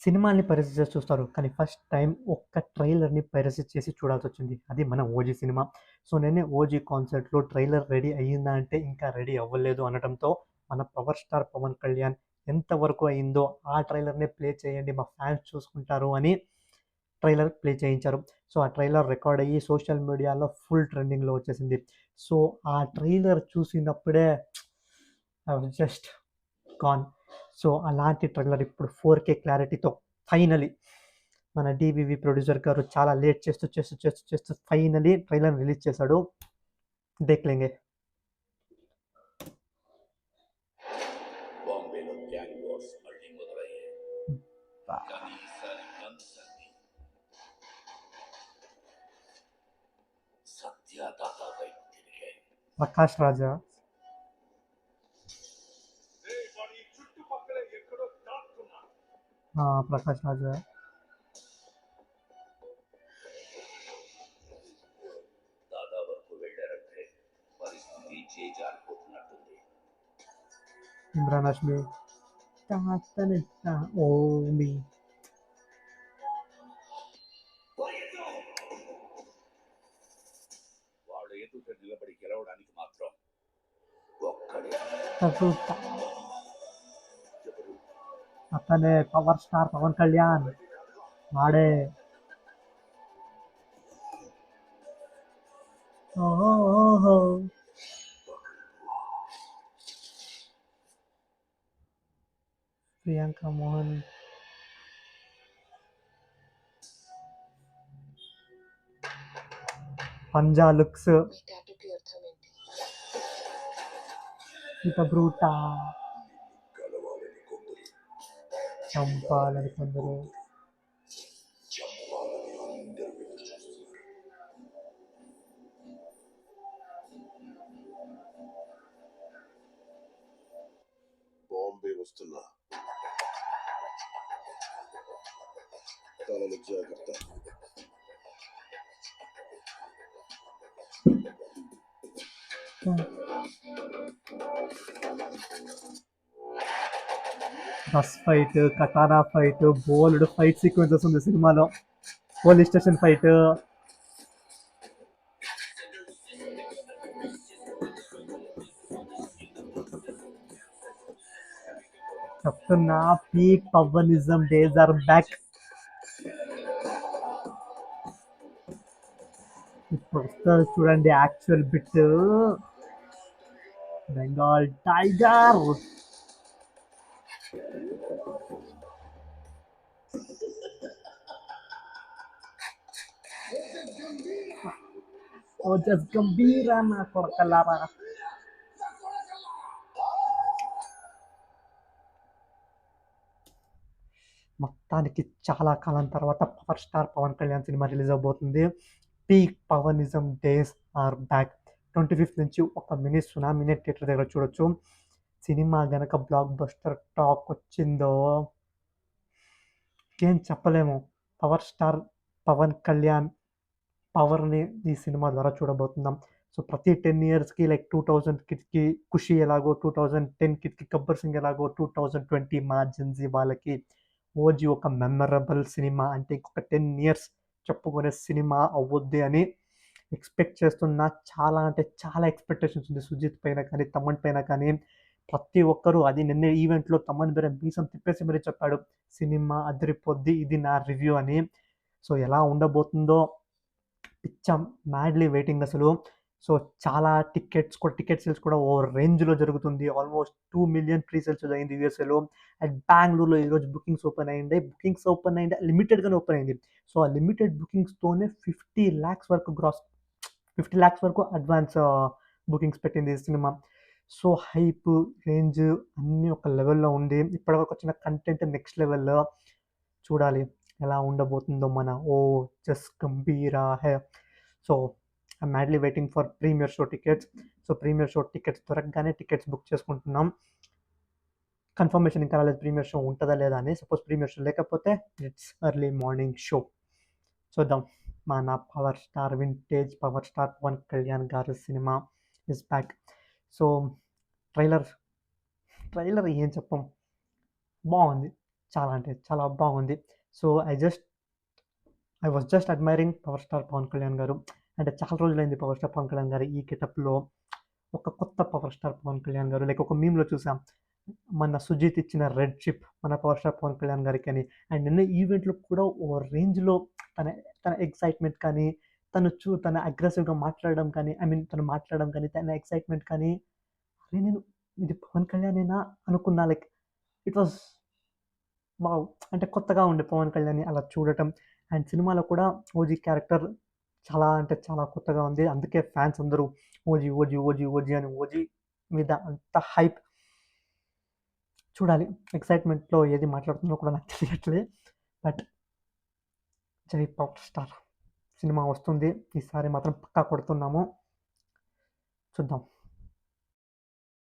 సినిమాల్ని పైరసీ చేసి చూస్తారు. కానీ ఫస్ట్ టైమ్ ఒక్క ట్రైలర్‌ని పైరసీ చేసి చూడాల్సొచ్చింది. అది మన 'ఓజీ' సినిమా. సో, నేనే 'ఓజీ' కాన్సర్ట్‌లో ట్రైలర్ రెడీ అయ్యిందా అంటే ఇంకా రెడీ అవ్వలేదు అనడంతో మన పవర్ స్టార్ పవన్ కళ్యాణ్ ఎంతవరకు అయిందో ఆ ట్రైలర్‌నే ప్లే చేయండి మా ఫ్యాన్స్ చూసుకుంటారు అని ట్రైలర్ ప్లే చేయించారు. సో, ఆ ట్రైలర్ రికార్డ్ అయ్యి సోషల్ మీడియాలో ఫుల్ ట్రెండింగ్‌లో వచ్చేసింది. సో, ఆ ట్రైలర్ చూసినప్పుడే I was just gone. So, అలాంటి ట్రైలర్ ఇప్పుడు 4K క్లారిటీతో ఫైనలీ మన డీవీవీ ప్రొడ్యూసర్ గారు చాలా లేట్ చేస్తూ ఫైనలీ ట్రైలర్ రిలీజ్ చేశాడు. దేఖ్ లెంగే. బాంబేలో గ్యాంగ్ వార్స్ మళ్ళీ మొదలయ్యాయి. కానీ ఈసారి గన్స్ అన్ని సత్యదాత వైపు తిరిగాయి. ప్రకాష్ రాజా, వాడి చుట్టుపక్కల ఎక్కడో దాక్కున్నా ప్రకాష్ రాజా, దాదా వరకు వెళ్ళారంటే పరిస్థితి చేజారిపోతున్నట్టుంది. ఇమ్రాన్ హష్మి, ఓమి, వాళ్ళు ఎదుట నిలబడి గెలవడానికి మాత్రం ఒక్కడే. తరుట, ఎవరు? అతనే పవర్ స్టార్ పవన్ కళ్యాణ్. వాడే. ఓహో, ప్రియాంక మోహన్, పంజా లుక్స్, మీ టాటూకి అర్థం ఏంటి? ఇక బ్రూటా, కలవాలని కొందరు, చంపాలని కొందరు. చంపాలని అందరూ ఎదురు చూస్తున్నారు. బాంబే వస్తున్నా, తలలు జాగ్రత్త. Bus fight, katana fight, bold fight sequences ఉంది సినిమాలో. పోలీస్ స్టేషన్ ఫైట్, చెప్తున్నా peak Pawanism days are back. ఇప్పుడు వస్తుంది చూడండి actual bit. Bengal tiger, Ojas Gambheera నా కొడకలారా. మొత్తానికి చాలా కాలం తర్వాత power star Pawan Kalyan cinema release అవబోతుంది. Peak Pawanism days are back. 25th నుంచి ఒక మినీ సునామీనే థియేటర్ దగ్గర చూడొచ్చు. సినిమా గనక బ్లాక్ బస్టర్ టాక్ వచ్చిందో ఏం చెప్పలేము. పవర్ స్టార్ పవన్ కళ్యాణ్ పవర్ని ఈ సినిమా ద్వారా చూడబోతున్నాం. సో ప్రతి 10 ఇయర్స్కి లైక్ 2000 కిడ్స్కి ఖుషి ఎలాగో, 2010 కిడ్స్కి గబ్బర్ సింగ్ ఎలాగో, 2020 మా జెన్జీ వాళ్ళకి ఓజీ ఒక మెమరబుల్ సినిమా అంటే ఇంకొక 10 ఇయర్స్ చెప్పుకునే సినిమా అవ్వద్ది అని ఎక్స్పెక్ట్ చేస్తున్నా. చాలా అంటే చాలా ఎక్స్పెక్టేషన్స్ ఉంది సుజిత్ పైన కానీ, తమన్ పైన కానీ. ప్రతి ఒక్కరూ అది నిన్న ఈవెంట్లో తమన్ బేరే మీసం తిప్పేసి మరీ చెప్పాడు సినిమా అదిరిపోద్ది, ఇది నా రివ్యూ అని. సో ఎలా ఉండబోతుందో పిచ్చం మ్యాడ్లీ వెయిటింగ్ అసలు. సో చాలా టికెట్ సేల్స్ కూడా ఓ రేంజ్లో జరుగుతుంది. ఆల్మోస్ట్ 2 మిలియన్ ప్రీ సేల్స్ అయింది యూఎస్ఏలో. అండ్ బెంగళూరులో ఈరోజు బుకింగ్స్ ఓపెన్ అయింది లిమిటెడ్గానే ఓపెన్ అయింది. సో ఆ లిమిటెడ్ బుకింగ్స్తోనే 50 lakhs వరకు 50 lakhs వరకు అడ్వాన్స్ బుకింగ్స్ పెట్టింది ఈ సినిమా. సో హైప్ రేంజ్ అన్నీ ఒక లెవెల్లో ఉంది. ఇప్పటివరకు వచ్చిన కంటెంట్ నెక్స్ట్ లెవెల్లో. చూడాలి ఎలా ఉండబోతుందో మన Ojas Gambheera hey. So I madly waiting for premiere show tickets. So premiere show tickets దొరకగానే టికెట్స్ బుక్ చేసుకుంటున్నాం. కన్ఫర్మేషన్ ఇంకా రాలేదు ప్రీమియర్ షో ఉంటుందా లేదా అని. సపోజ్ ప్రీమియర్ షో లేకపోతే ఇట్స్ ఎర్లీ మార్నింగ్ షో. చూద్దాం. మన power star vintage power star Pawan Kalyan గారి cinema is back. So trailer ఏం చెప్పం, బాగుంది, చాలా అంటే చాలా బాగుంది. So, I was just admiring power star Pawan Kalyan గారు. అంటే చాలా రోజులైంది పవర్ స్టార్ పవన్ కళ్యాణ్ గారు ఈ గెటప్‌లో ఒక కొత్త పవర్ స్టార్ పవన్ కళ్యాణ్ గారు లైక్ ఒక మీమ్‌లో చూసాం. మన 'సుజీత్' ఇచ్చిన రెడ్ చిప్ మన పవర్ స్టార్ పవన్ కళ్యాణ్ గారికని. అండ్ నిన్న ఈవెంట్‌లో కూడా ఓ రేంజ్‌లో తన తన ఎక్సైట్‌మెంట్ కానీ, తను అగ్రెసివ్‌గా మాట్లాడడం కానీ, ఐ మీన్ తను మాట్లాడడం కానీ, తన ఎక్సైట్‌మెంట్ కానీ, అరే! ఇది పవన్ కళ్యాణేనా అనుకున్నా. Like it was wow! అంటే కొత్తగా ఉండే పవన్ కళ్యాణ్‌ని అలా చూడటం. అండ్ సినిమాలో కూడా 'ఓజీ' క్యారెక్టర్ చాలా అంటే చాలా కొత్తగా ఉంది. అందుకే ఫ్యాన్స్ అందరూ 'ఓజీ, ఓజీ, ఓజీ, ఓజీ' అని 'ఓజీ' మీద అంత హైప్. చూడాలి. ఎక్సైట్‌మెంట్‌లో ఏది మాట్లాడుతున్నానో కూడా నాకు తెలియట్లే. బట్ 'జై పవర్ స్టార్' సినిమా వస్తుంది. ఈసారి మాత్రం పక్కా కొడుతున్నాము. చూద్దాం.